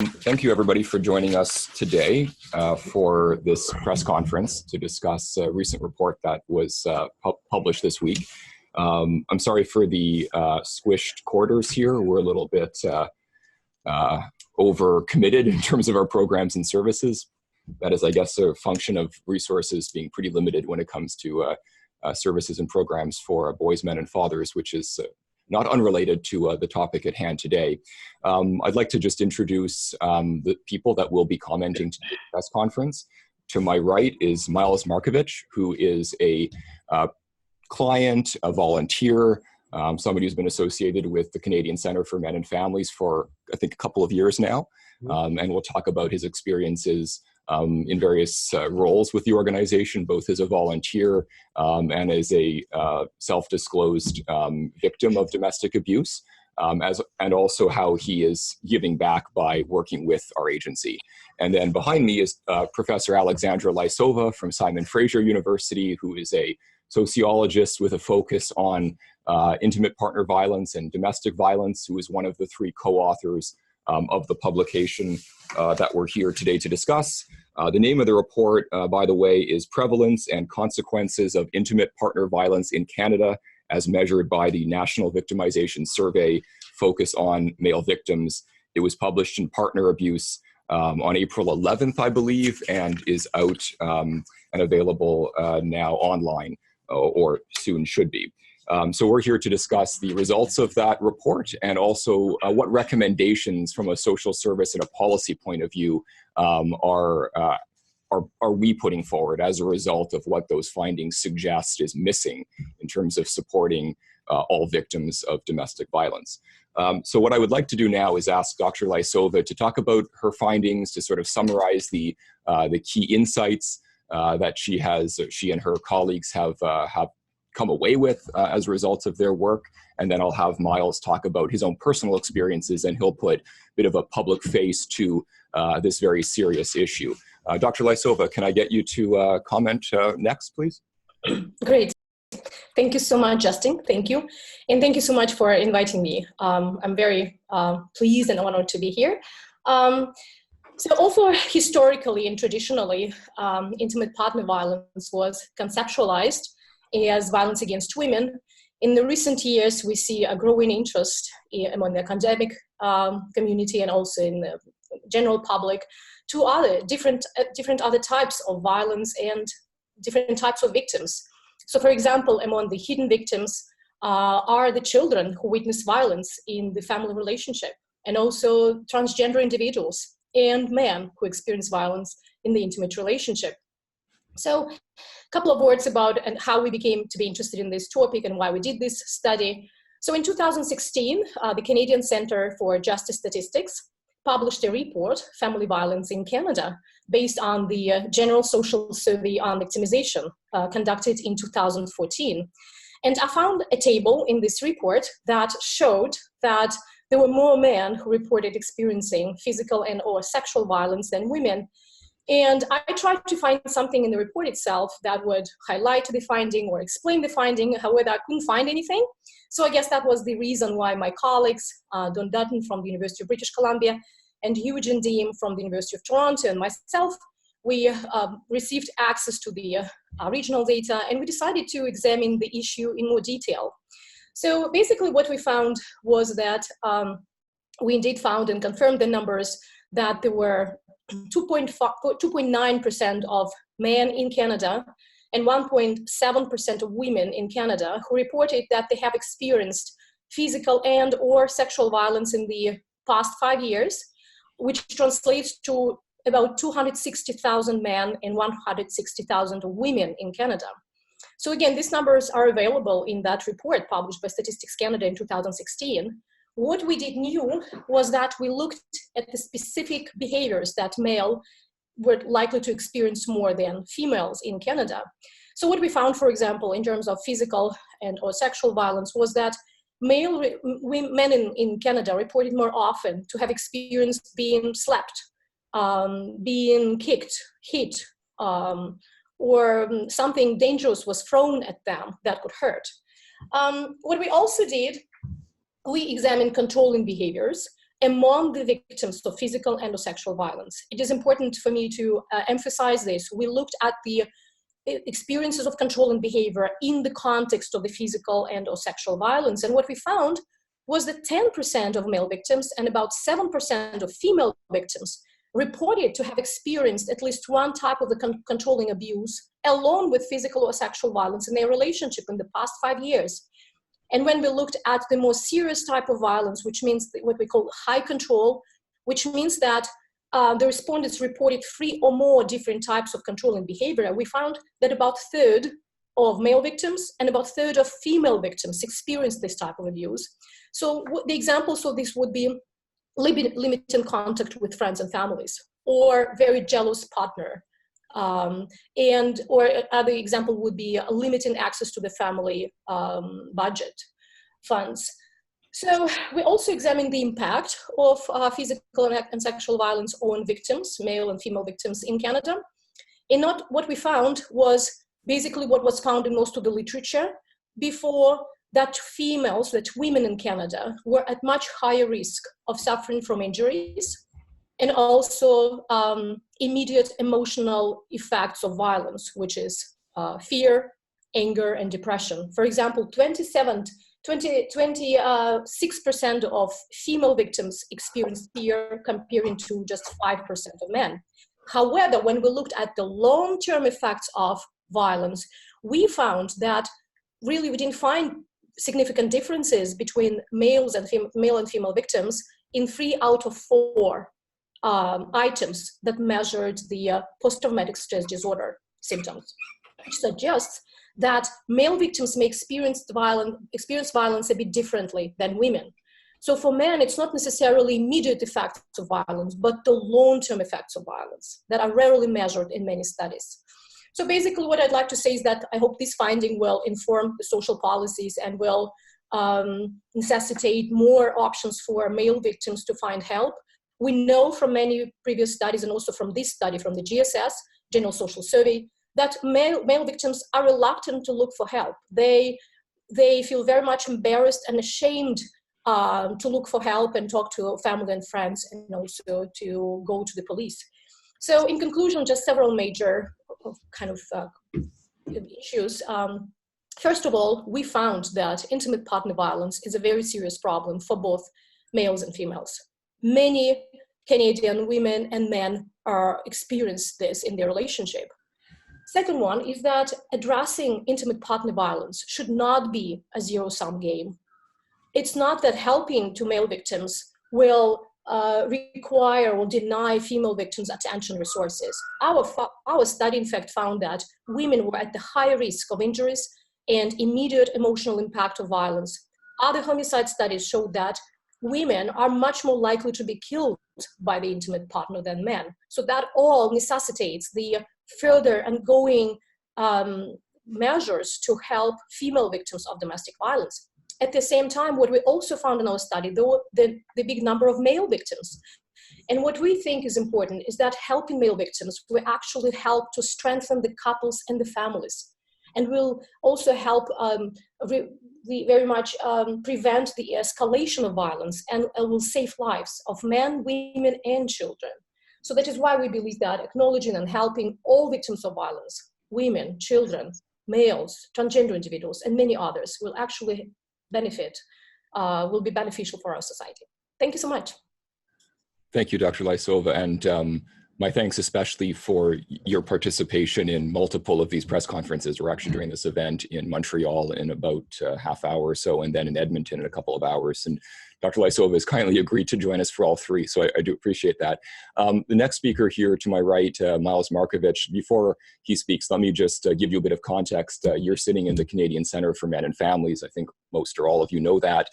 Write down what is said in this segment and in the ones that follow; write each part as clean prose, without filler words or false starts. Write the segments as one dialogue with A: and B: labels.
A: Thank you, everybody, for joining us today for this press conference to discuss a recent report that was published this week. I'm sorry for the squished quarters here. We're a little bit over-committed in terms of our programs and services. That is, I guess, a function of resources being pretty limited when it comes to services and programs for boys, men, and fathers, which is not unrelated to the topic at hand today. I'd like to just introduce the people that will be commenting to the press conference. To my right is Miles Markovich, who is a client, a volunteer, somebody who's been associated with the Canadian Centre for Men and Families for, I think, a couple of years now. And we'll talk about his experiences in various roles with the organization, both as a volunteer and as a self-disclosed victim of domestic abuse, and also how he is giving back by working with our agency. And then behind me is Professor Alexandra Lysova from Simon Fraser University, who is a sociologist with a focus on intimate partner violence and domestic violence, who is one of the three co-authors of the publication that we're here today to discuss. The name of the report, by the way, is Prevalence and Consequences of Intimate Partner Violence in Canada as measured by the National Victimization Survey, focus on male victims. It was published in Partner Abuse on April 11th, I believe, and is out and available now online, or soon should be. So we're here to discuss the results of that report and also what recommendations from a social service and a policy point of view are we putting forward as a result of what those findings suggest is missing in terms of supporting all victims of domestic violence. So what I would like to do now is ask Dr. Lysova to talk about her findings, to sort of summarize the key insights that she and her colleagues have come away with as a result of their work. And then I'll have Miles talk about his own personal experiences, and he'll put a bit of a public face to this very serious issue. Dr. Lysova, can I get you to comment next, please?
B: Great. Thank you so much, Justin. Thank you. And thank you so much for inviting me. I'm very pleased and honored to be here. So also historically and traditionally, intimate partner violence was conceptualized as violence against women. In the recent years, we see a growing interest among the academic community and also in the general public to other different other types of violence and different types of victims. So for example, among the hidden victims are the children who witness violence in the family relationship, and also transgender individuals and men who experience violence in the intimate relationship. So a couple of words about and how we became to be interested in this topic and why we did this study. So in 2016, the Canadian Centre for Justice Statistics published a report, Family Violence in Canada, based on the General Social Survey on Victimization conducted in 2014. And I found a table in this report that showed that there were more men who reported experiencing physical and or sexual violence than women. And I tried to find something in the report itself that would highlight the finding or explain the finding. However, I couldn't find anything. So I guess that was the reason why my colleagues, Don Dutton from the University of British Columbia and Eugene Deem from the University of Toronto and myself, we received access to the regional data, and we decided to examine the issue in more detail. So basically what we found was that we indeed found and confirmed the numbers that there were 2.9% of men in Canada and 1.7% of women in Canada who reported that they have experienced physical and or sexual violence in the past 5 years, which translates to about 260,000 men and 160,000 women in Canada. So again, these numbers are available in that report published by Statistics Canada in 2016. What we did new was that we looked at the specific behaviors that male were likely to experience more than females in Canada. So what we found, for example, in terms of physical and or sexual violence was that men in Canada reported more often to have experienced being slapped, being kicked, hit, or something dangerous was thrown at them that could hurt. What we also did, we examined controlling behaviors among the victims of physical and sexual violence. It is important for me to emphasize this. We looked at the experiences of control and behavior in the context of the physical and sexual violence. And what we found was that 10% of male victims and about 7% of female victims reported to have experienced at least one type of the controlling abuse along with physical or sexual violence in their relationship in the past 5 years. And when we looked at the more serious type of violence, which means what we call high control, which means that the respondents reported 3 or more different types of controlling behavior, we found that about a third of male victims and about a third of female victims experienced this type of abuse. So the examples of this would be limiting contact with friends and families, or very jealous partner. Or other example would be limiting access to the family budget funds. So we also examined the impact of physical and sexual violence on victims, male and female victims in Canada. And what we found was basically what was found in most of the literature before, that females, that women in Canada were at much higher risk of suffering from injuries and also immediate emotional effects of violence, which is fear, anger, and depression. For example, 26% of female victims experienced fear comparing to just 5% of men. However, when we looked at the long-term effects of violence, we found that really we didn't find significant differences between male and female victims in 3 out of 4 items that measured the post-traumatic stress disorder symptoms, which suggests that male victims may experience violence a bit differently than women. So for men, it's not necessarily immediate effects of violence, but the long-term effects of violence that are rarely measured in many studies. So basically what I'd like to say is that I hope this finding will inform the social policies and will necessitate more options for male victims to find help. We know from many previous studies and also from this study from the GSS, General Social Survey, that male victims are reluctant to look for help. They feel very much embarrassed and ashamed to look for help and talk to family and friends, and also to go to the police. So in conclusion, just several major kind of issues. First of all, we found that intimate partner violence is a very serious problem for both males and females. Many Canadian women and men experience this in their relationship. Second one is that addressing intimate partner violence should not be a zero-sum game. It's not that helping to male victims will require or deny female victims attention resources. Our study, in fact, found that women were at the higher risk of injuries and immediate emotional impact of violence. Other homicide studies showed that women are much more likely to be killed by the intimate partner than men. So that all necessitates the further ongoing measures to help female victims of domestic violence. At the same time, what we also found in our study, the big number of male victims. And what we think is important is that helping male victims will actually help to strengthen the couples and the families, and will also help very much prevent the escalation of violence, and will save lives of men, women, and children. So that is why we believe that acknowledging and helping all victims of violence, women, children, males, transgender individuals, and many others will actually will be beneficial for our society. Thank you so much.
A: Thank you, Dr. Lysova, and my thanks especially for your participation in multiple of these press conferences. We're actually doing this event in Montreal in about a half hour or so, and then in Edmonton in a couple of hours. And Dr. Lysova has kindly agreed to join us for all three, so I do appreciate that. The next speaker here to my right, Miles Markovich, before he speaks, let me just give you a bit of context. You're sitting in the Canadian Centre for Men and Families. I think most or all of you know that.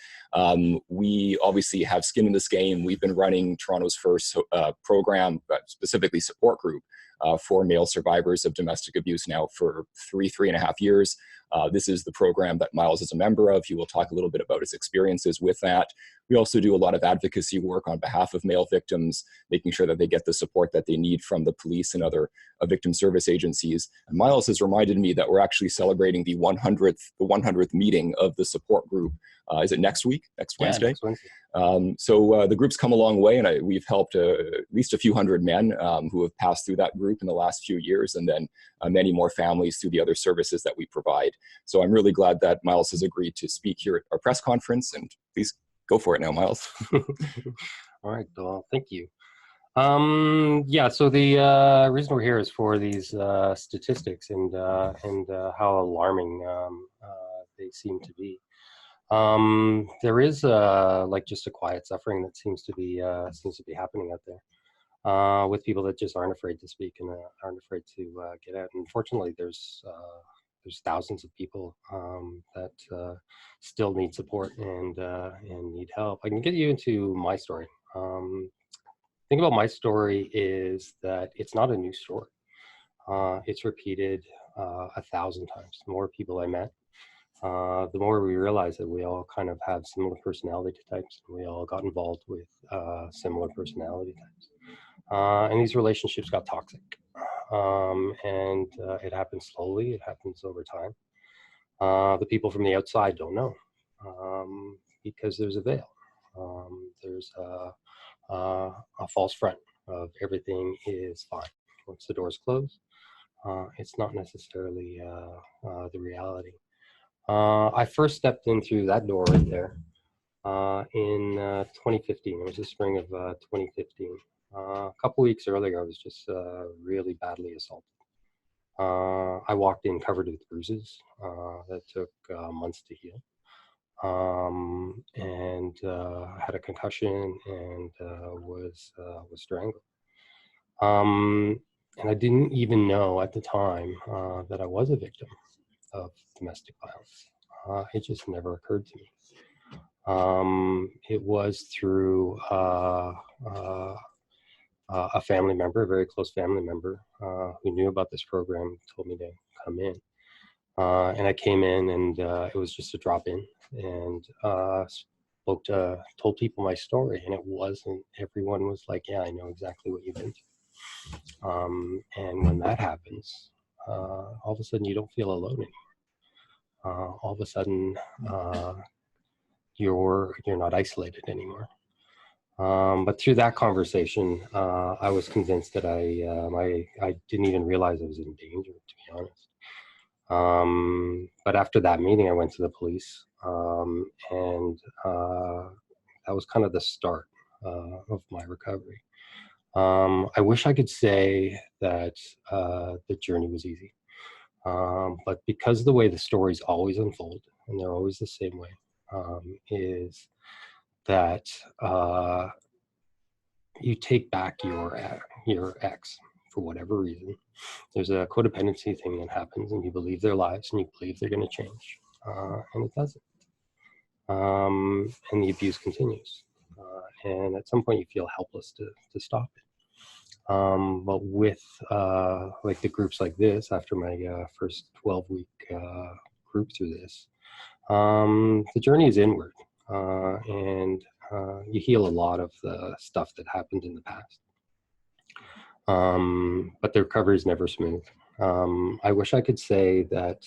A: We obviously have skin in this game. We've been running Toronto's first program, specifically support group, for male survivors of domestic abuse now for 3.5 years. This is the program that Miles is a member of. He will talk a little bit about his experiences with that. We also do a lot of advocacy work on behalf of male victims, making sure that they get the support that they need from the police and other victim service agencies. And Miles has reminded me that we're actually celebrating the 100th meeting of the support group. Is it next week? Next Wednesday?
C: Next Wednesday.
A: So the group's come a long way, and we've helped at least a few hundred men who have passed through that group in the last few years, and then many more families through the other services that we provide. So I'm really glad that Miles has agreed to speak here at our press conference, and please go for it now, Miles.
C: All right, well, thank you. Yeah, so the reason we're here is for these statistics and how alarming they seem to be. There is like just a quiet suffering that seems to be happening out there with people that just aren't afraid to speak and aren't afraid to get out. And unfortunately, there's thousands of people that still need support and need help. I can get you into my story. The thing about my story is that it's not a new story. It's repeated 1,000 times. The more people I met, the more we realized that we all kind of have similar personality types. We all got involved with similar personality types. And these relationships got toxic. And it happens slowly, it happens over time. The people from the outside don't know because there's a veil. There's a false front of everything is fine. Once the doors close, it's not necessarily the reality. I first stepped in through that door right there in 2015. It was the spring of 2015. A couple weeks earlier, I was just really badly assaulted. I walked in covered with bruises that took months to heal. And I had a concussion and was strangled. And I didn't even know at the time that I was a victim of domestic violence. It just never occurred to me. It was through a family member, a very close family member, who knew about this program, told me to come in. And I came in, and it was just a drop in, and told people my story. And it wasn't, everyone was like, yeah, I know exactly what you've been through. And when that happens, all of a sudden you don't feel alone anymore. All of a sudden, you're not isolated anymore. But through that conversation, I was convinced that I didn't even realize I was in danger, to be honest. But after that meeting, I went to the police, and that was kind of the start of my recovery. I wish I could say that the journey was easy, but because the way the stories always unfold, and they're always the same way, is that you take back your ex for whatever reason. There's a codependency thing that happens, and you believe their lives, and you believe they're going to change, and it doesn't. And the abuse continues, and at some point you feel helpless to stop it. But with like the groups like this, after my first 12-week group through this, the journey is inward, and you heal a lot of the stuff that happened in the past. But the recovery is never smooth. I wish I could say that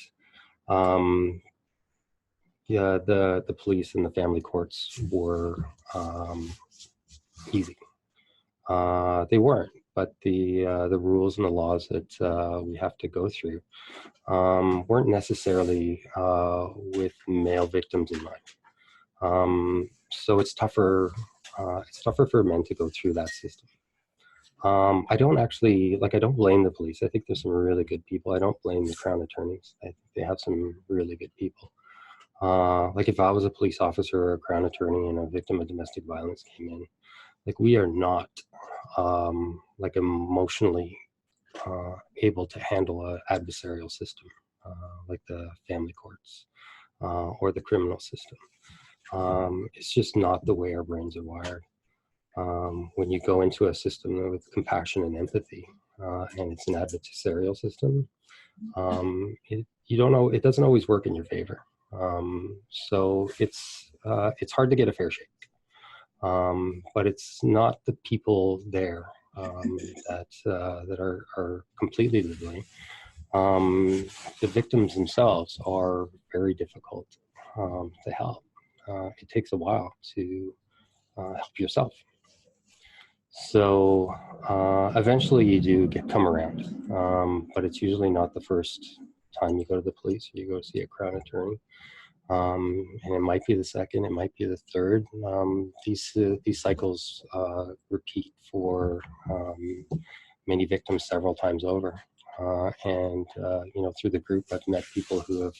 C: yeah, the police and the family courts were easy. They weren't, but the rules and the laws that we have to go through weren't necessarily with male victims in mind. So it's tougher. It's tougher for men to go through that system. I don't blame the police. I think there's some really good people. I don't blame the Crown attorneys. I think they have some really good people. Like if I was a police officer or a Crown attorney and a victim of domestic violence came in, like we are not like emotionally able to handle an adversarial system like the family courts or the criminal system. It's just not the way our brains are wired. When you go into a system with compassion and empathy, and it's an adversarial system, you don't know, it doesn't always work in your favor. So it's hard to get a fair shake. But it's not the people there that are completely to blame. The victims themselves are very difficult to help. It takes a while to help yourself. So eventually you do come around, but it's usually not the first time you go to the police or you go see a Crown attorney. And it might be the second, it might be the third. These cycles repeat for many victims several times over. Through the group, I've met people who have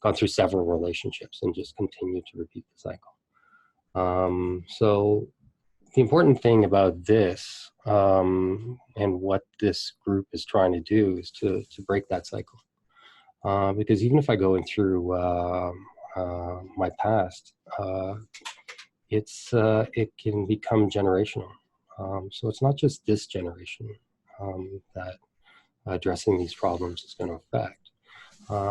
C: gone through several relationships and just continue to repeat the cycle. So the important thing about this and what this group is trying to do is to break that cycle. Because even if I go in through my past, it can become generational. So it's not just this generation that addressing these problems is going to affect.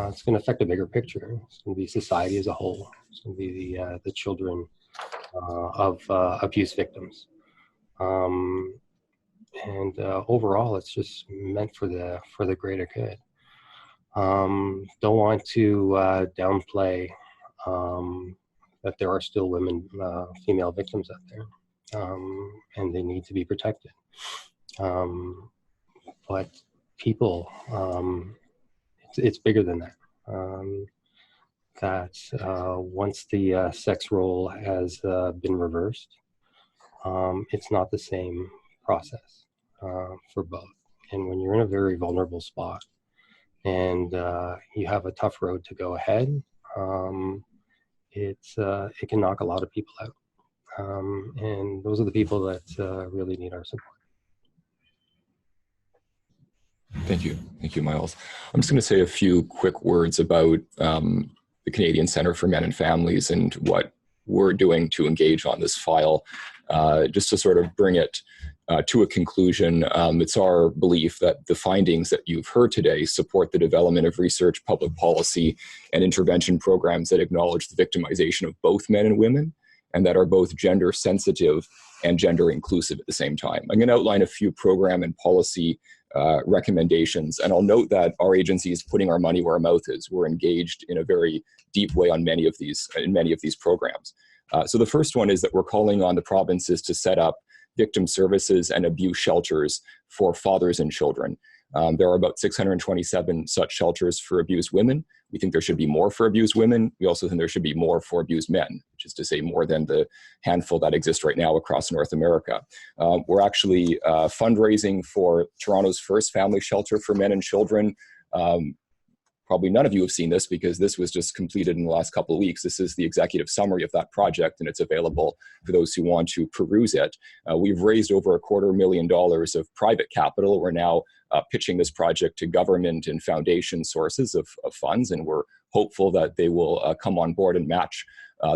C: It's going to affect a bigger picture. It's going to be society as a whole. It's going to be the children of abuse victims. Overall, it's just meant for the greater good. Don't want to downplay that there are still female victims out there, and they need to be protected. But people, it's bigger than that. Once the sex role has been reversed, it's not the same process for both. And when you're in a very vulnerable spot and you have a tough road to go ahead, it can knock a lot of people out. And those are the people that really need our support.
A: Thank you. Thank you, Miles. I'm just going to say a few quick words about the Canadian Centre for Men and Families and what we're doing to engage on this file, just to sort of bring it to a conclusion. It's our belief that the findings that you've heard today support the development of research, public policy, and intervention programs that acknowledge the victimization of both men and women, and that are both gender sensitive and gender inclusive at the same time. I'm going to outline a few program and policy recommendations, and I'll note that our agency is putting our money where our mouth is. We're engaged in a very deep way on many of these programs. So the first one is that we're calling on the provinces to set up victim services and abuse shelters for fathers and children. There are about 627 such shelters for abused women. We think there should be more for abused women. We also think there should be more for abused men, which is to say more than the handful that exist right now across North America. We're actually fundraising for Toronto's first family shelter for men and children. Probably none of you have seen this because this was just completed in the last couple of weeks. This is the executive summary of that project, and it's available for those who want to peruse it. We've raised over $250,000 of private capital. We're now pitching this project to government and foundation sources of funds, and we're hopeful that they will come on board and match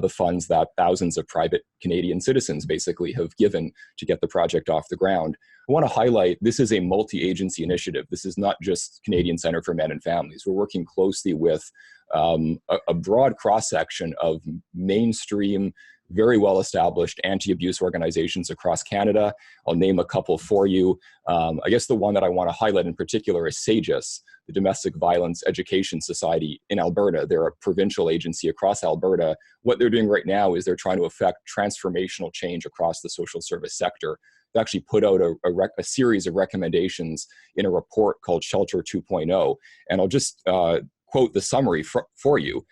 A: the funds that thousands of private Canadian citizens basically have given to get the project off the ground. I want to highlight this is a multi-agency initiative. This is not just Canadian Centre for Men and Families. We're working closely with a broad cross-section of mainstream, very well-established anti-abuse organizations across Canada. I'll name a couple for you. I guess the one that I want to highlight in particular is SAGES, the Domestic Violence Education Society in Alberta. They're a provincial agency across Alberta. What they're doing right now is they're trying to affect transformational change across the social service sector. They actually put out a series of recommendations in a report called Shelter 2.0. And I'll just quote the summary for you.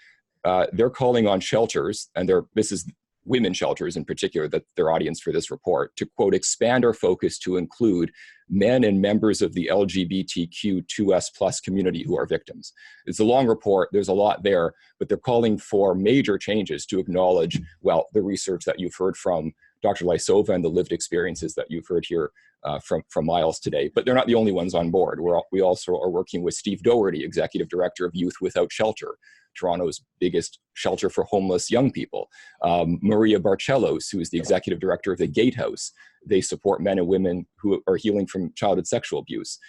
A: They're calling on shelters, and this is women shelters in particular, that their audience for this report, to quote, expand our focus to include men and members of the LGBTQ2S+ community who are victims. It's a long report, there's a lot there, but they're calling for major changes to acknowledge, well, the research that you've heard from Dr. Lysova and the lived experiences that you've heard here from Miles today. But they're not the only ones on board. We also are working with Steve Doherty, Executive Director of Youth Without Shelter, Toronto's biggest shelter for homeless young people. Maria Barcelos, who is the Executive Director of the Gatehouse. They support men and women who are healing from childhood sexual abuse.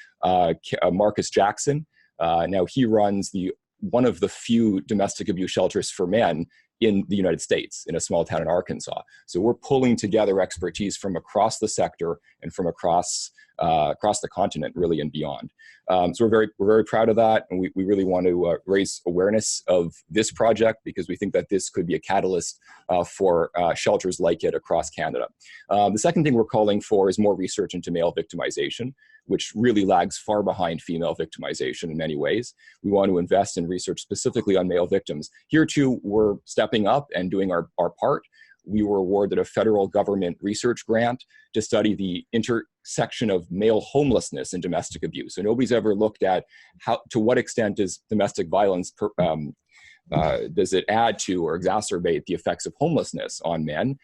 A: Marcus Jackson, now he runs one of the few domestic abuse shelters for men in the United States, in a small town in Arkansas. So we're pulling together expertise from across the sector and from across the continent, really, and beyond. So we're very proud of that, and we really want to raise awareness of this project, because we think that this could be a catalyst for shelters like it across Canada. The second thing we're calling for is more research into male victimization, which really lags far behind female victimization in many ways. We want to invest in research specifically on male victims. Here too, we're stepping up and doing our part. We were awarded a federal government research grant to study the intersection of male homelessness and domestic abuse. So nobody's ever looked at to what extent does domestic violence does it add to or exacerbate the effects of homelessness on men.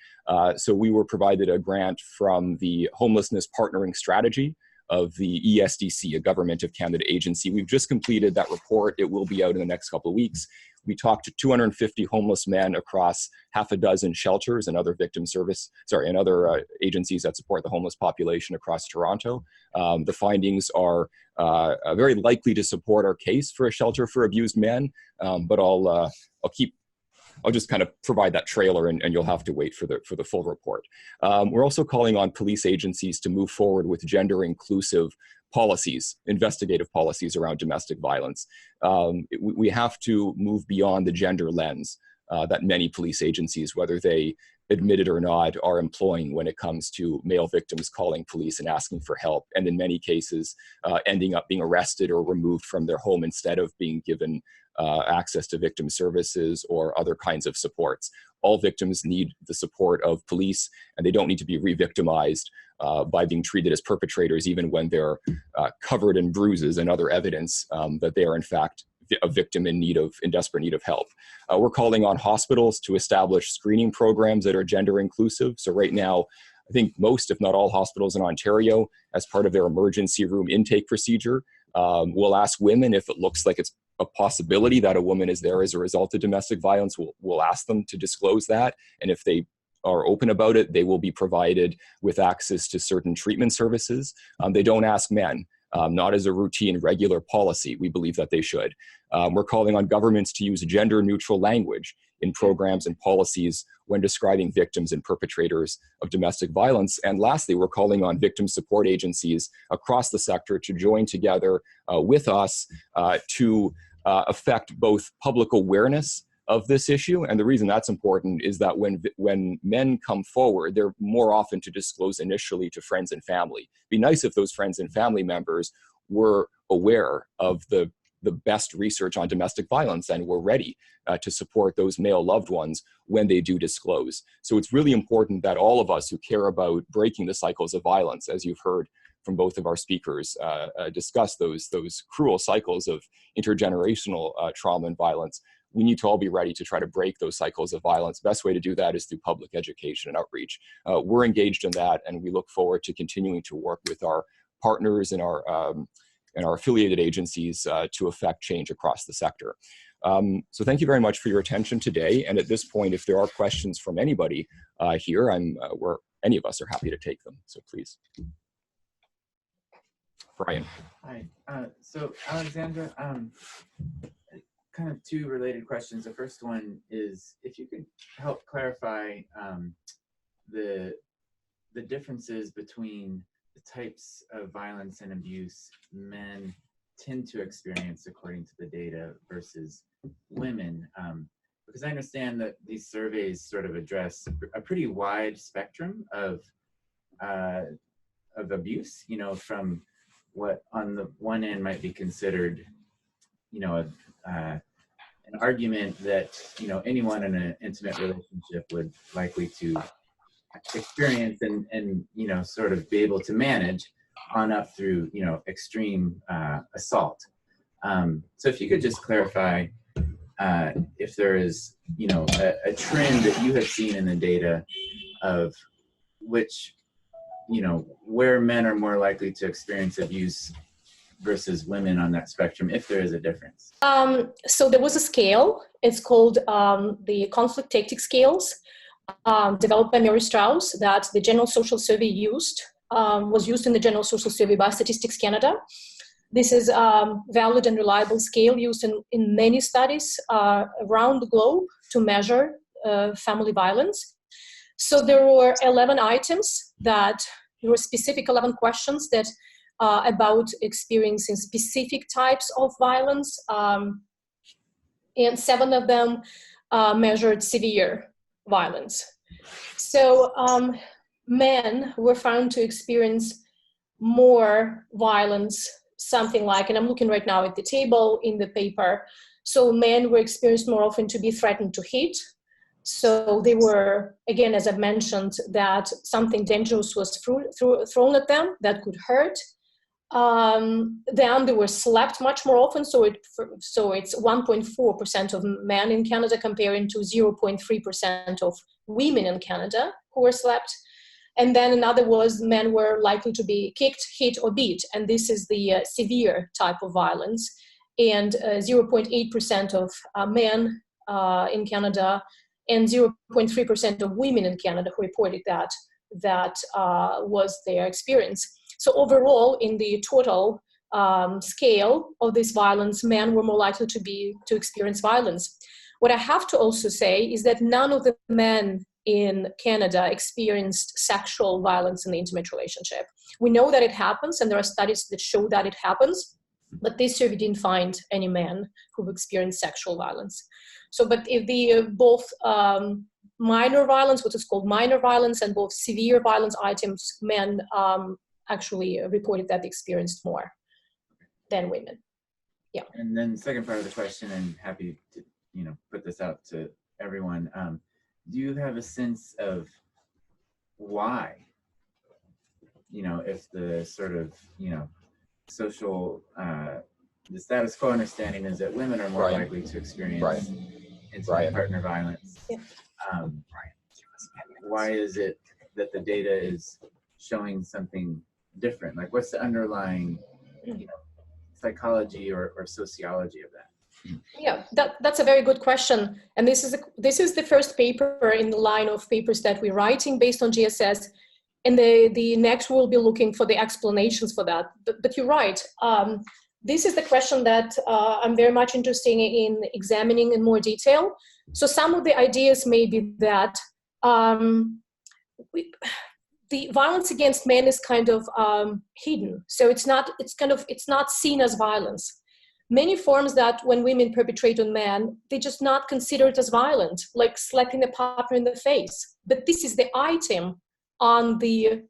A: So we were provided a grant from the Homelessness Partnering Strategy of the ESDC, a Government of Canada agency. We've just completed that report. It will be out in the next couple of weeks. We talked to 250 homeless men across half a dozen shelters and other and other agencies that support the homeless population across Toronto. The findings are very likely to support our case for a shelter for abused men, but I'll just kind of provide that trailer, and you'll have to wait for the full report. We're also calling on police agencies to move forward with gender-inclusive policies, investigative policies around domestic violence. We have to move beyond the gender lens that many police agencies, whether they admit it or not, are employing when it comes to male victims calling police and asking for help, and in many cases ending up being arrested or removed from their home instead of being given access to victim services or other kinds of supports. All victims need the support of police, and they don't need to be re-victimized by being treated as perpetrators, even when they're covered in bruises and other evidence that they are in fact a victim in desperate need of help. We're calling on hospitals to establish screening programs that are gender inclusive. So right now, I think most, if not all, hospitals in Ontario, as part of their emergency room intake procedure, will ask women if it looks like it's a possibility that a woman is there as a result of domestic violence. We'll ask them to disclose that, and if they are open about it, they will be provided with access to certain treatment services. They don't ask men, not as a routine, regular policy. We believe that they should. We're calling on governments to use gender-neutral language in programs and policies when describing victims and perpetrators of domestic violence. And lastly, we're calling on victim support agencies across the sector to join together with us to affect both public awareness of this issue. And the reason that's important is that when men come forward, they're more often to disclose initially to friends and family. It'd be nice if those friends and family members were aware of the best research on domestic violence and were ready to support those male loved ones when they do disclose. So it's really important that all of us who care about breaking the cycles of violence, as you've heard from both of our speakers, discuss those cruel cycles of intergenerational trauma and violence, we need to all be ready to try to break those cycles of violence. Best way to do that is through public education and outreach. We're engaged in that, and we look forward to continuing to work with our partners and our affiliated agencies to affect change across the sector. So thank you very much for your attention today. And at this point, if there are questions from anybody here, any of us are happy to take them. So please. Brian.
D: Hi. So Alexandra, kind of two related questions. The first one is if you could help clarify the differences between the types of violence and abuse men tend to experience according to the data versus women, because I understand that these surveys sort of address a pretty wide spectrum of abuse, from what on the one end might be considered, an argument that, anyone in an intimate relationship would likely to experience and sort of be able to manage on up through, extreme assault. So if you could just clarify if there is, a trend that you have seen in the data of which, where men are more likely to experience abuse versus women on that spectrum, if there is a difference.
B: So there was a scale. It's called the conflict tactic scales, developed by Mary Strauss, that the General Social Survey was used in the General Social Survey by Statistics Canada. This is a valid and reliable scale used in many studies around the globe to measure family violence. So there were 11 items that, there were specific 11 questions that about experiencing specific types of violence, and 7 of them measured severe violence. So men were found to experience more violence, something like, and I'm looking right now at the table in the paper, so men were experienced more often to be threatened to hit. So they were, again, as I've mentioned, that something dangerous was thrown at them that could hurt. Then they were slapped much more often, so it's 1.4% of men in Canada comparing to 0.3% of women in Canada who were slapped. And then another was men were likely to be kicked, hit, or beat, and this is the severe type of violence. And 0.8% of men in Canada and 0.3% of women in Canada who reported that was their experience. So overall, in the total scale of this violence, men were more likely to experience violence. What I have to also say is that none of the men in Canada experienced sexual violence in the intimate relationship. We know that it happens, and there are studies that show that it happens, but this survey didn't find any men who experienced sexual violence. So, but if the both minor violence, what is called minor violence, and both severe violence items, men actually reported that they experienced more than women. Yeah.
D: And then the second part of the question, and happy to put this out to everyone. Do you have a sense of why? If the sort of social the status quo understanding is that women are more likely to experience intimate partner violence.
B: Yeah.
D: Why is it that the data is showing something different? Like, what's the underlying psychology or sociology of that?
B: Yeah, that's a very good question. And this is the first paper in the line of papers that we're writing based on GSS. And the next we'll be looking for the explanations for that. But you're right. This is the question that I'm very much interested in examining in more detail. So some of the ideas may be that the violence against men is kind of hidden. So it's not seen as violence. Many forms that when women perpetrate on men, they're just not considered as violent, like slapping a partner in the face. But this is the item on the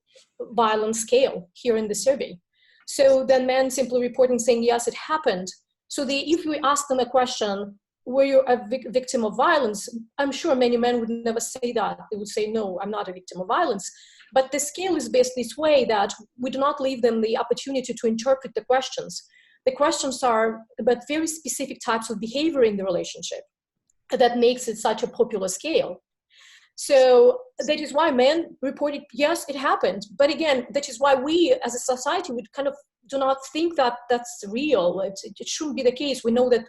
B: violence scale here in the survey. So then men simply reporting saying, yes, it happened. So if we ask them a question, were you a victim of violence? I'm sure many men would never say that. They would say, no, I'm not a victim of violence. But the scale is based this way that we do not leave them the opportunity to interpret the questions. The questions are about very specific types of behavior in the relationship that makes it such a popular scale. So that is why men reported, yes, it happened. But again, that is why we as a society would kind of do not think that that's real. It shouldn't be the case. We know that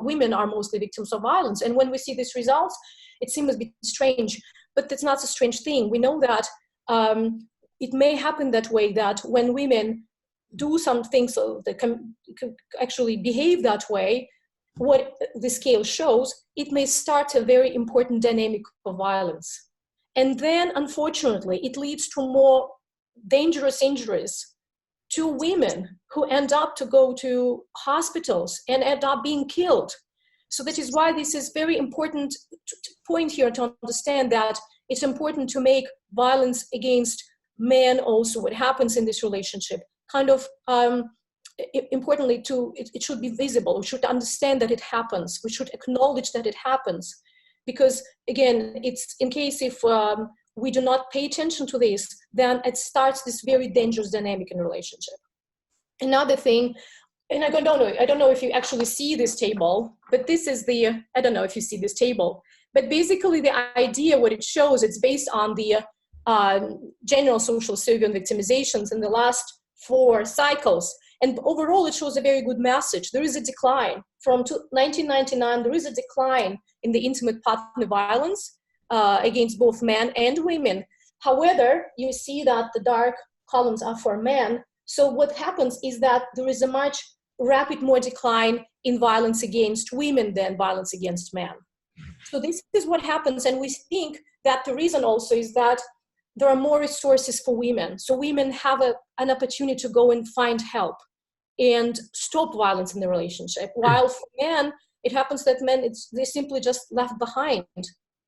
B: women are mostly victims of violence. And when we see these results, it seems a bit strange, but that's not a strange thing. We know that it may happen that way, that when women do some things that can actually behave that way, what the scale shows, it may start a very important dynamic of violence. And then, unfortunately, it leads to more dangerous injuries to women who end up to go to hospitals and end up being killed. So that is why this is very important point here to understand that it's important to make violence against men also, what happens in this relationship, kind of importantly, it should be visible. We should understand that it happens. We should acknowledge that it happens. Because again, it's in case if we do not pay attention to this, then it starts this very dangerous dynamic in a relationship. Another thing, and I don't know if you actually see this table, but this is I don't know if you see this table, but basically the idea, what it shows, it's based on the general social survey on victimizations in the last 4 cycles. And overall, it shows a very good message. There is a decline. From 1999, there is a decline in the intimate partner violence against both men and women. However, you see that the dark columns are for men. So what happens is that there is a much more decline in violence against women than violence against men. So this is what happens, and we think that the reason also is that there are more resources for women. So women have an opportunity to go and find help and stop violence in the relationship. While for men, it happens that men, they're simply just left behind,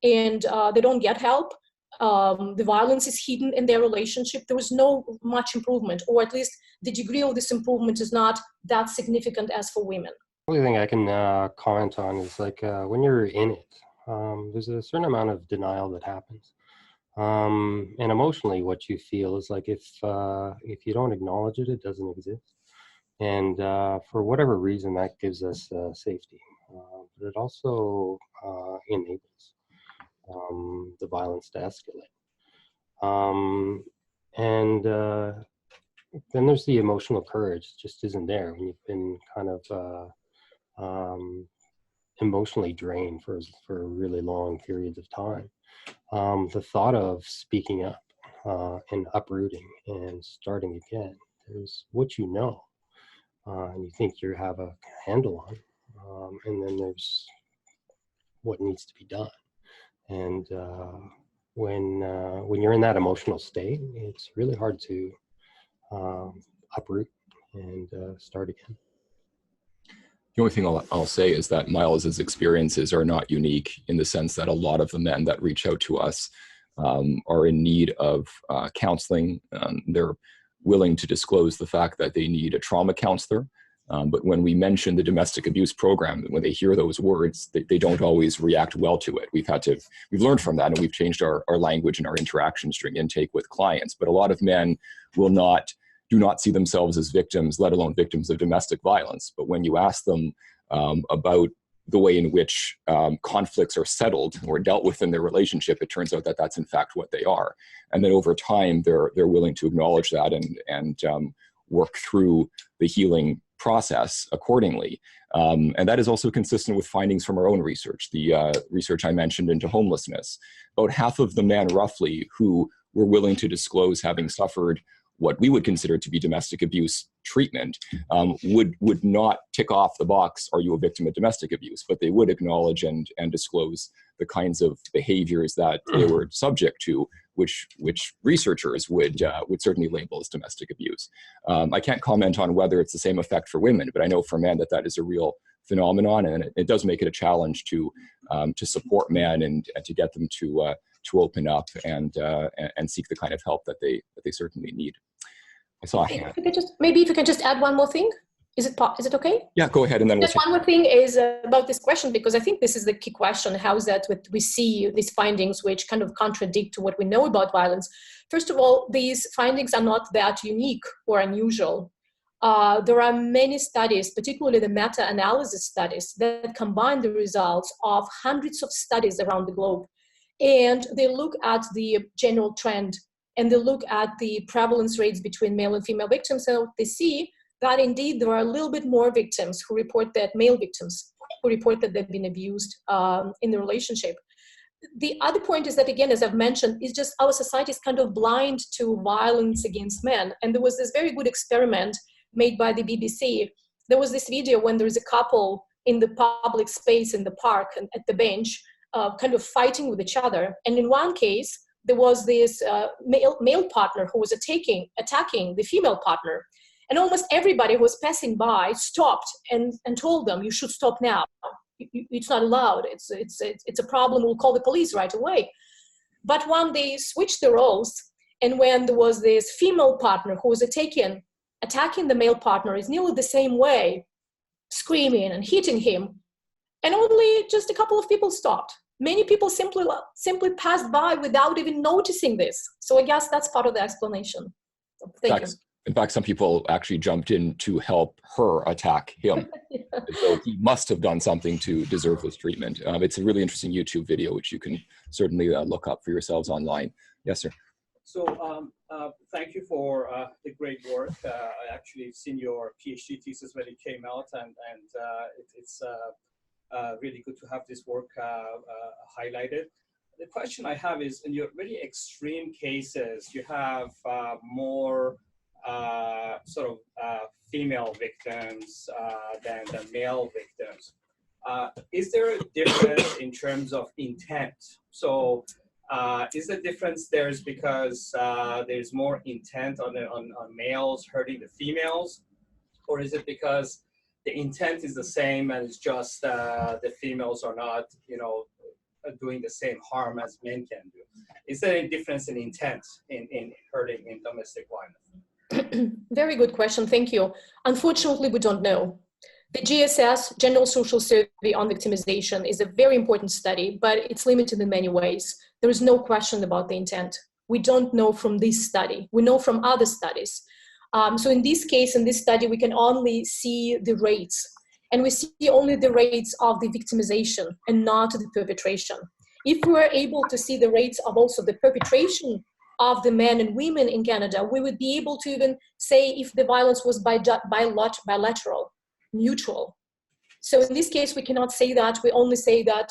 B: and they don't get help. The violence is hidden in their relationship. There is no much improvement, or at least the degree of this improvement is not that significant as for women.
C: The only thing I can comment on is like when you're in it, there's a certain amount of denial that happens. And emotionally, what you feel is like if you don't acknowledge it, it doesn't exist. And for whatever reason, that gives us safety. But it also enables the violence to escalate. And then there's the emotional courage, just isn't there when you've been kind of emotionally drained for really long periods of time. The thought of speaking up and uprooting and starting again, there's what you know, and you think you have a handle on, and then there's what needs to be done. And when you're in that emotional state, it's really hard to uproot and start again.
A: The only thing I'll say is that Miles's experiences are not unique in the sense that a lot of the men that reach out to us are in need of counseling. They're willing to disclose the fact that they need a trauma counselor. But when we mention the domestic abuse program, when they hear those words, they don't always react well to it. We've learned from that, and we've changed our language and our interactions during intake with clients. But a lot of men do not see themselves as victims, let alone victims of domestic violence. But when you ask them about the way in which conflicts are settled or dealt with in their relationship, it turns out that that's in fact what they are. And then over time, they're willing to acknowledge that and work through the healing process accordingly. And that is also consistent with findings from our own research, the research I mentioned into homelessness. About half of the men roughly who were willing to disclose having suffered what we would consider to be domestic abuse treatment would not tick off the box, are you a victim of domestic abuse? But they would acknowledge and disclose the kinds of behaviors that they were subject to, which researchers would certainly label as domestic abuse. I can't comment on whether it's the same effect for women, but I know for men that is a real phenomenon, and it does make it a challenge to support men and to get them to open up and seek the kind of help that they certainly need. I saw a hand.
B: Maybe if you can just add one more thing. Is it okay?
A: Yeah, go ahead, and then
B: just one more thing is about this question, because I think this is the key question. How is that we see these findings which kind of contradict to what we know about violence? First of all, these findings are not that unique or unusual. There are many studies, particularly the meta-analysis studies, that combine the results of hundreds of studies around the globe. And they look at the general trend, and they look at the prevalence rates between male and female victims, and they see that indeed there are a little bit more victims who report that, male victims who report that they've been abused in the relationship. The other point is that, again, as I've mentioned, is just our society is kind of blind to violence against men. And there was this very good experiment made by the BBC. There was this video when there is a couple in the public space in the park and at the bench, kind of fighting with each other. And in one case, there was this male partner who was attacking the female partner. And almost everybody who was passing by stopped and told them, you should stop now. It's not allowed. It's a problem. We'll call the police right away. But when they switched the roles, and when there was this female partner who was attacking the male partner in nearly the same way, screaming and hitting him, and only just a couple of people stopped. Many people simply passed by without even noticing this. So I guess that's part of the explanation. So thank you.
A: In fact, some people actually jumped in to help her attack him. Yeah. So he must have done something to deserve this treatment. It's a really interesting YouTube video, which you can certainly look up for yourselves online. Yes, sir.
E: So thank you for the great work. I actually seen your PhD thesis when it came out, and it's really good to have this work highlighted. The question I have is, in your really extreme cases, you have more sort of female victims than male victims. is there a difference in terms of intent? So is the difference there's because there's more intent on males hurting the females, or is it because the intent is the same and it's just the females are not, doing the same harm as men can do? Is there a difference in intent in hurting in domestic violence?
B: Very good question, thank you. Unfortunately, we don't know. The GSS, General Social Survey on Victimization, is a very important study, but it's limited in many ways. There is no question about the intent. We don't know from this study. We know from other studies. So in this case, in this study, we can only see the rates. And we see only the rates of the victimization and not the perpetration. If we were able to see the rates of also the perpetration of the men and women in Canada, we would be able to even say if the violence was bilateral, mutual. So in this case, we cannot say that. We only say that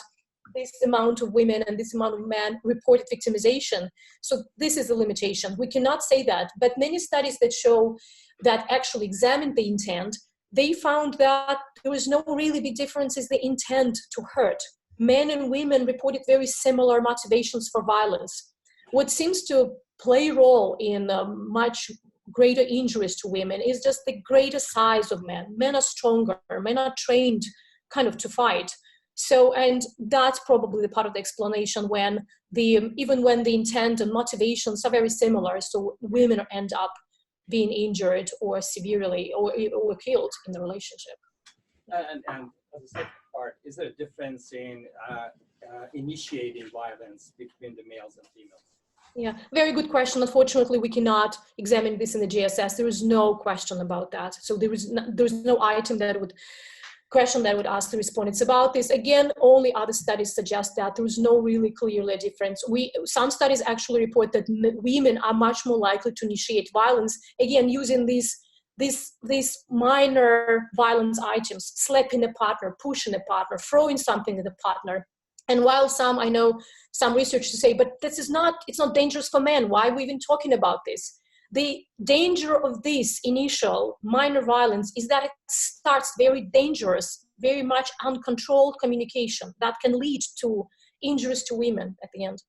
B: this amount of women and this amount of men reported victimization. So this is the limitation. We cannot say that. But many studies that show that actually examine the intent, they found that there was no really big differences in the intent to hurt. Men and women reported very similar motivations for violence. What seems to play a role in much greater injuries to women is just the greater size of men. Men are stronger, men are trained kind of to fight. So, and that's probably the part of the explanation when even when the intent and motivations are very similar, so women end up being injured or severely or killed in the relationship.
E: And as a second part, is there a difference in initiating violence between the males and females?
B: Yeah, very good question. Unfortunately, we cannot examine this in the GSS. There is no question about that. So there's no item that would ask the respondents about this. Again, only other studies suggest that there is no really clearly difference. Some studies actually report that women are much more likely to initiate violence, again, using these minor violence items, slapping a partner, pushing a partner, throwing something at a partner. And while I know some researchers say, but it's not dangerous for men. Why are we even talking about this? The danger of this initial minor violence is that it starts very dangerous, very much uncontrolled communication that can lead to injuries to women at the end.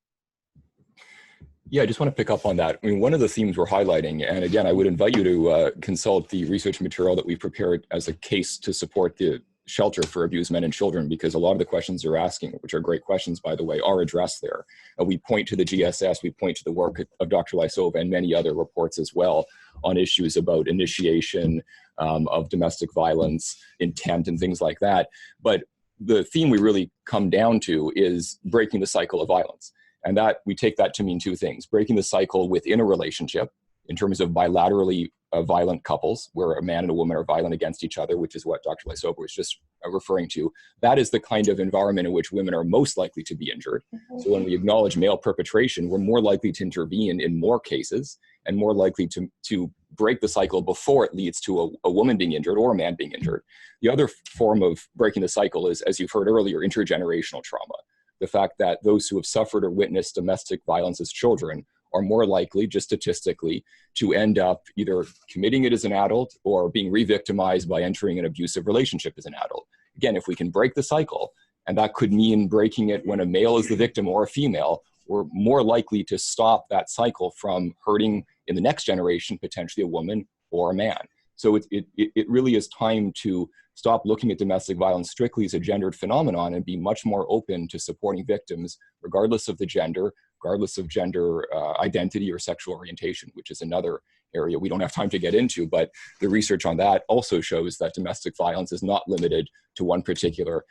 A: Yeah, I just want to pick up on that. I mean, one of the themes we're highlighting, and again, I would invite you to consult the research material that we've prepared as a case to support the shelter for abused men and children, because a lot of the questions you're asking, which are great questions, by the way, are addressed there. We point to the GSS, we point to the work of Dr. Lysova and many other reports as well on issues about initiation of domestic violence, intent, and things like that. But the theme we really come down to is breaking the cycle of violence. And that we take that to mean two things: breaking the cycle within a relationship in terms of bilaterally violent couples where a man and a woman are violent against each other, which is what Dr. Lysova was just referring to. That is the kind of environment in which women are most likely to be injured. So when we acknowledge male perpetration, we're more likely to intervene in more cases and more likely to break the cycle before it leads to a woman being injured or a man being injured. The other form of breaking the cycle is, as you've heard earlier, intergenerational trauma. The fact that those who have suffered or witnessed domestic violence as children are more likely, just statistically, to end up either committing it as an adult or being re-victimized by entering an abusive relationship as an adult. Again, if we can break the cycle, and that could mean breaking it when a male is the victim or a female, we're more likely to stop that cycle from hurting in the next generation, potentially a woman or a man. So it really is time to stop looking at domestic violence strictly as a gendered phenomenon and be much more open to supporting victims, regardless of the gender, regardless of gender identity or sexual orientation, which is another area we don't have time to get into. But the research on that also shows that domestic violence is not limited to one particular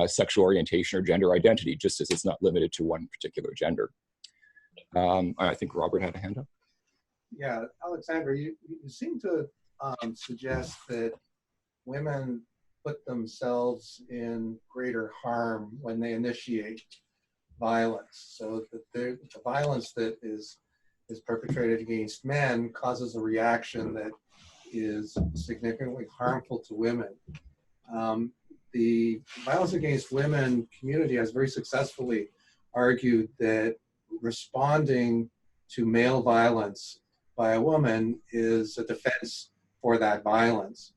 A: sexual orientation or gender identity, just as it's not limited to one particular gender. I think Robert had a hand up.
F: Yeah, Alexandra, you seem to suggest that women put themselves in greater harm when they initiate violence. So that the violence that is perpetrated against men causes a reaction that is significantly harmful to women. The violence against women community has very successfully argued that responding to male violence by a woman is a defense for that violence.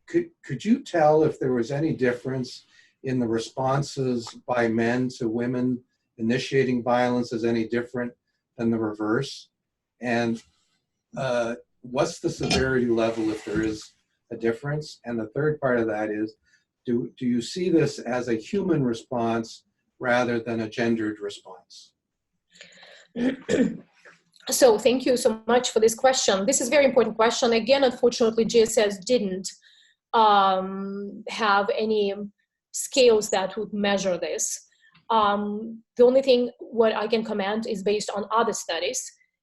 F: could you tell if there was any difference in the responses by men to women initiating violence is any different than the reverse? And what's the severity level if there is a difference? And the third part of that is, do you see this as a human response rather than a gendered response?
B: So thank you so much for this question. This is a very important question. Again, unfortunately, GSS didn't have any scales that would measure this. The only thing what I can comment is based on other studies.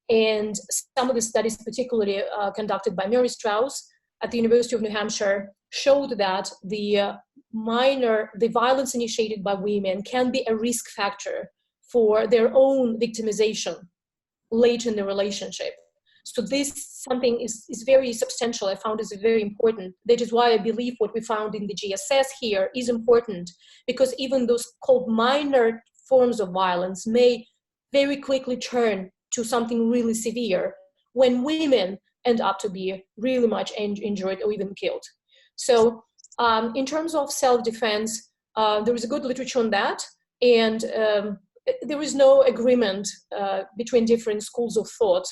B: And some of the studies, particularly conducted by Mary Strauss at the University of New Hampshire, showed that the violence initiated by women can be a risk factor for their own victimization late in the relationship. So this something is very substantial. I found is very important. That is why I believe what we found in the GSS here is important, because even those called minor forms of violence may very quickly turn to something really severe when women end up to be really much injured or even killed. So in terms of self-defense, there is a good literature on that, and there is no agreement between different schools of thought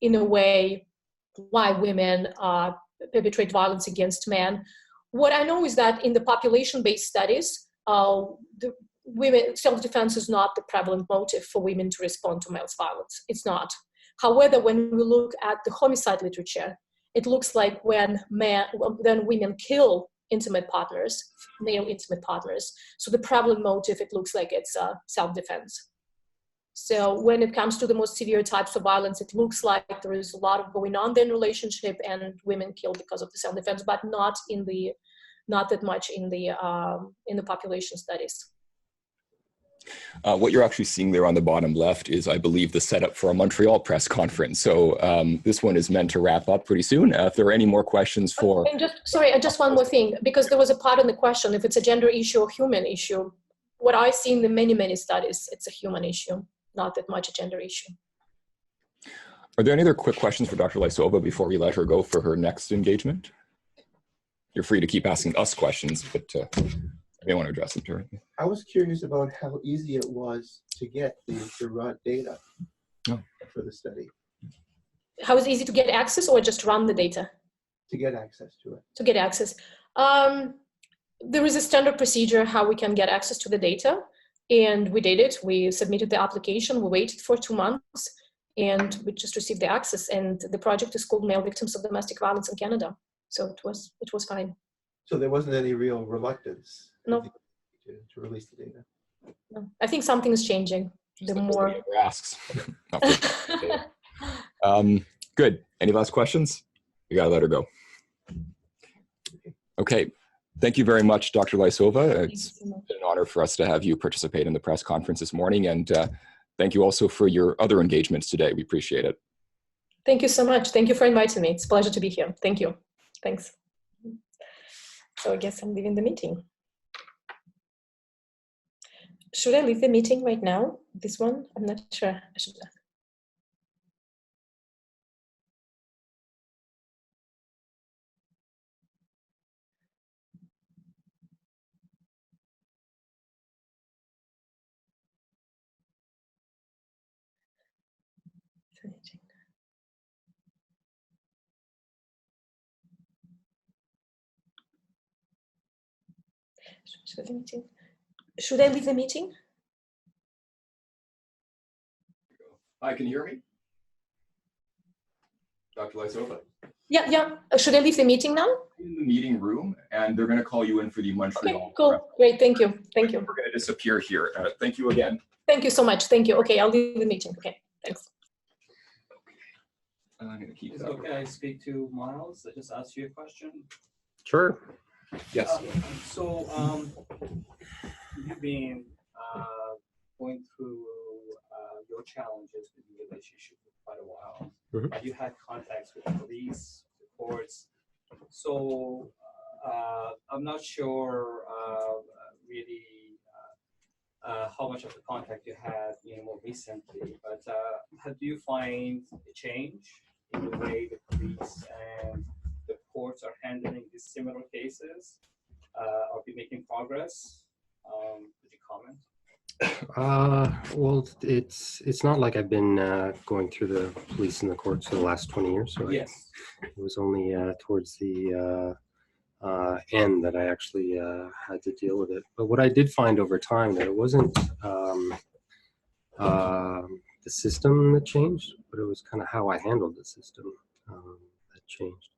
B: in a way why women perpetrate violence against men. What I know is that in the population-based studies, the women self-defense is not the prevalent motive for women to respond to male's violence. It's not. However, when we look at the homicide literature, it looks like when women kill intimate partners, male intimate partners, so the prevalent motive, it looks like it's self-defense. So when it comes to the most severe types of violence, it looks like there is a lot of going on in the relationship and women kill because of the self-defense, but not that much in the population studies.
A: What you're actually seeing there on the bottom left is, I believe, the setup for a Montreal press conference. So this one is meant to wrap up pretty soon. If there are any more questions for...
B: And just one more thing, because there was a part in the question, if it's a gender issue or human issue. What I see in the many studies, it's a human issue, not that much a gender issue.
A: Are there any other quick questions for Dr. Lysova before we let her go for her next engagement? You're free to keep asking us questions, but I may want to address them to her.
G: I was curious about how easy it was to get the raw data for the study.
B: How is it easy to get access or just run the data?
G: To get access to it.
B: To get access. There is a standard procedure how we can get access to the data, and we did it. We submitted the application, we waited for 2 months, and we just received the access. And the project is called Male Victims of Domestic Violence in Canada. So it was fine. So
G: there wasn't any real reluctance
B: no.
G: to release the data?
B: No. I think something is changing. The more
A: ever asks. Good. Any last questions? We gotta let her go. Okay. Thank you very much, Dr. Lysova. It's been an honor for us to have you participate in the press conference this morning, and thank you also for your other engagements today. We appreciate it.
B: Thank you so much. Thank you for inviting me. It's a pleasure to be here. Thank you. Thanks. So I guess I'm leaving the meeting. Should I leave the meeting right now? This one? I'm not sure. I should. Should I leave the meeting?
A: Hi, can you hear me? Dr. Lysova?
B: Yeah. Should I leave the meeting now?
A: In the meeting room, and they're going to call you in for the Montreal.
B: Okay, cool. Great. Thank you. Thank you.
A: We're going to disappear here. Thank you again.
B: Thank you so much. Thank you. Okay, I'll leave the meeting. Okay, thanks.
A: I'm going to keep
E: that. Okay, I speak to Miles. I just asked you a question.
C: Sure.
A: Yes.
E: You've been going through your challenges with the relationship for quite a while.
C: Mm-hmm.
E: You had contacts with the police, the courts. So I'm not sure really how much of the contact you had more recently, but do you find a change in the way the police and the courts are handling this similar cases? Are we making progress? Could you comment?
C: Well, it's not like I've been going through the police and the courts for the last 20 years. So
E: Yes.
C: it was only towards the end that I actually had to deal with it. But what I did find over time that it wasn't the system that changed, but it was kind of how I handled the system that changed.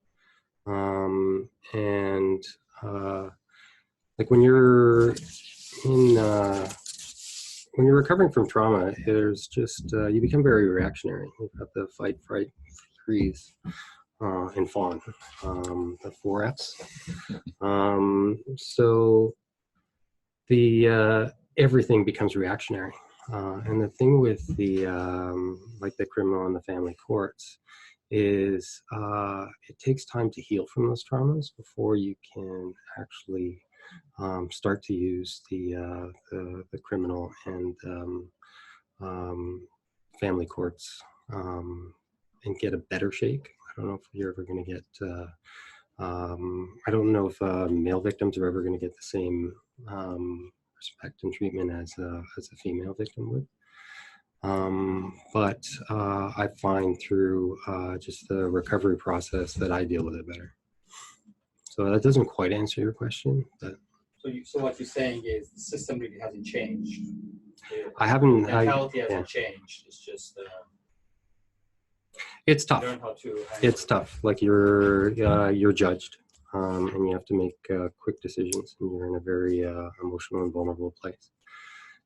C: And like when you're when you're recovering from trauma, there's just you become very reactionary. You've got the fight, fright, freeze, and fawn, the 4 Fs. So the everything becomes reactionary. And the thing with the like the criminal and the family courts is it takes time to heal from those traumas before you can actually start to use the criminal and family courts and get a better shake. I don't know if you're ever going to get. I don't know if male victims are ever going to get the same respect and treatment as a female victim would. But I find through just the recovery process that I deal with it better. So that doesn't quite answer your question, but.
E: So what you're saying is the system really hasn't changed.
C: I haven't.
E: Mentality hasn't changed. It's just.
C: It's tough.
E: Learn how to.
C: It's tough. Like you're judged, and you have to make quick decisions, and you're in a very emotional and vulnerable place.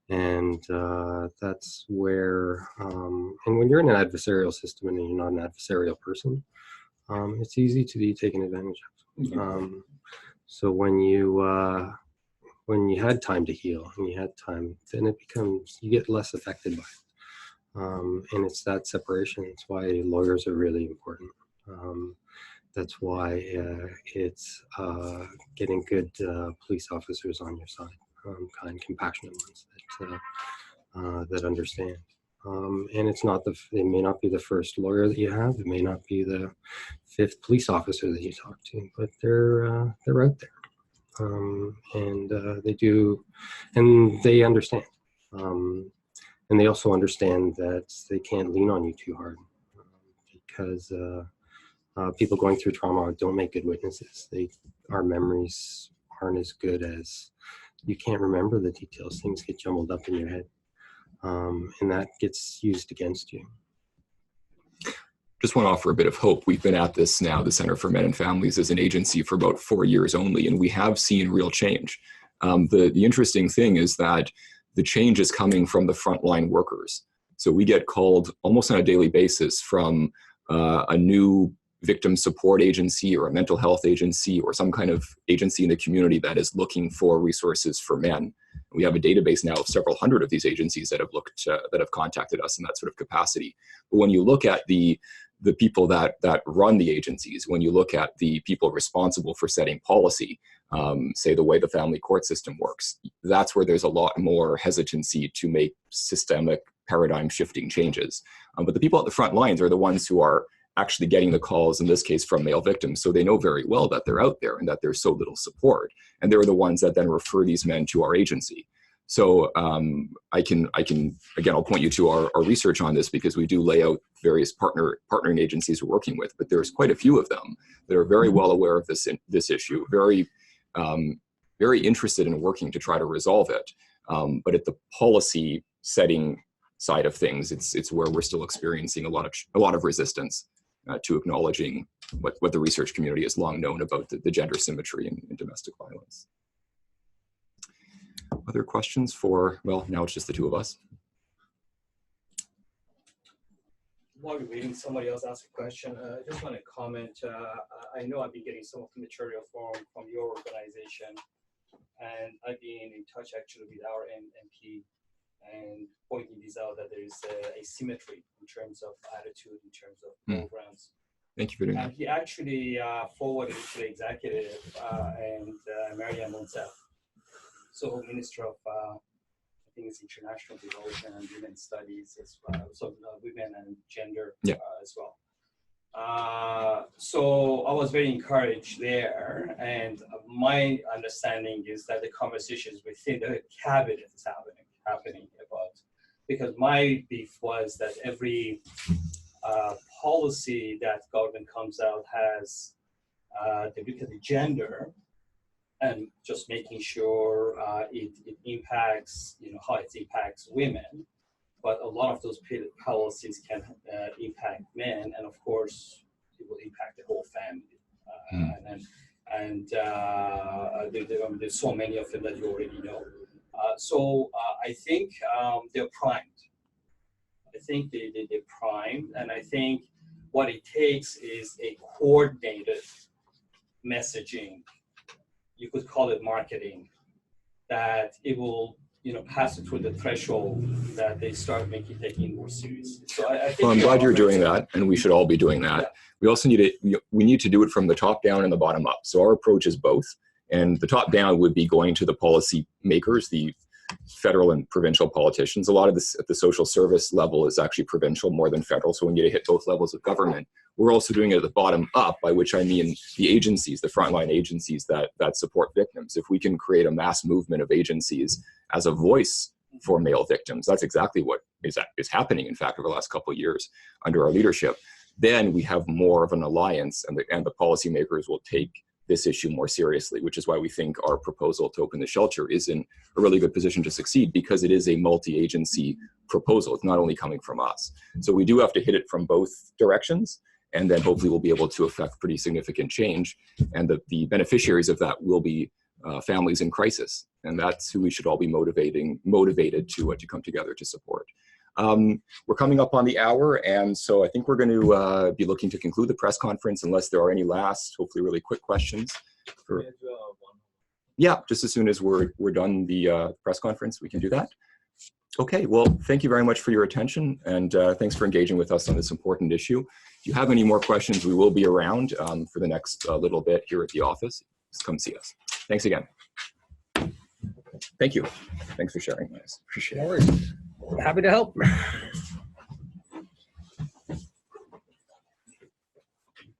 C: And that's where, and when you're in an adversarial system and you're not an adversarial person, it's easy to be taken advantage of. So when you had time to heal and you had time, then it becomes, you get less affected by it. And it's that separation. It's why lawyers are really important. That's why it's getting good police officers on your side, kind, compassionate ones that understand. And it's not it may not be the first lawyer that you have. It may not be the 5th police officer that you talk to, but they're out there. And they do, and they understand. And they also understand that they can't lean on you too hard because people going through trauma don't make good witnesses. Our memories aren't as good as, you can't remember the details. Things get jumbled up in your head. And that gets used against you.
A: Just want to offer a bit of hope. We've been at this now, the Center for Men and Families, as an agency for about 4 years only, and we have seen real change. The interesting thing is that the change is coming from the frontline workers. So we get called almost on a daily basis from a new victim support agency or a mental health agency or some kind of agency in the community that is looking for resources for men. We have a database now of several hundred of these agencies that have contacted us in that sort of capacity. But when you look at the people that run the agencies, when you look at the people responsible for setting policy, say the way the family court system works, that's where there's a lot more hesitancy to make systemic paradigm shifting changes. But the people at the front lines are the ones who are actually getting the calls, in this case from male victims, so they know very well that they're out there and that there's so little support. And they're the ones that then refer these men to our agency. So I can again, I'll point you to our research on this because we do lay out various partnering agencies we're working with, but there's quite a few of them that are very well aware of this issue, very interested in working to try to resolve it. But at the policy setting side of things, it's where we're still experiencing a lot of resistance to acknowledging what the research community has long known about the gender symmetry in domestic violence. Other questions for, well, now it's just the two of us.
E: While we're waiting, somebody else ask a question. I just want to comment. I know I've been getting some of the material from your organization, and I've been in touch actually with our MP and pointing this out that there is a asymmetry in terms of attitude, in terms of programs.
A: Thank you for doing that.
E: And he actually forwarded it to the executive and Marianne Monsef, so Minister of, I think it's International Development and Women's Studies as well, so women and gender as well. So I was very encouraged there, and my understanding is that the conversations within the cabinet is happening about, because my beef was that every policy that government comes out has they look at the gender and just making sure it impacts, how it impacts women. But a lot of those policies can impact men, and of course, it will impact the whole family. There's so many of them that you already know. So I think they're primed. I think they're primed, and I think what it takes is a coordinated messaging. You could call it marketing, that it will pass it through the threshold that they start taking more seriously. So I think.
A: Well, I'm glad you're doing that, and we should all be doing that. Yeah. We also need to do it from the top down and the bottom up. So our approach is both, and the top down would be going to the policy makers, the federal and provincial politicians. A lot of this at the social service level is actually provincial more than federal, so we need to hit both levels of government. We're also doing it at the bottom up, by which I mean the agencies, the frontline agencies that support victims. If we can create a mass movement of agencies as a voice for male victims, that's exactly what is happening, in fact, over the last couple of years under our leadership, then we have more of an alliance, and the policymakers will take this issue more seriously, which is why we think our proposal to open the shelter is in a really good position to succeed, because it is a multi-agency proposal. It's not only coming from us. So we do have to hit it from both directions, and then hopefully we'll be able to affect pretty significant change. And the beneficiaries of that will be families in crisis. And that's who we should all be motivated to come together to support. We're coming up on the hour, and so I think we're going to be looking to conclude the press conference unless there are any last, hopefully really quick questions. Yeah, just as soon as we're done the press conference, we can do that. Okay, well, thank you very much for your attention, and thanks for engaging with us on this important issue. If you have any more questions, we will be around for the next little bit here at the office. Just come see us. Thanks again. Thank you. Thanks for sharing this. Appreciate it.
C: Happy to help.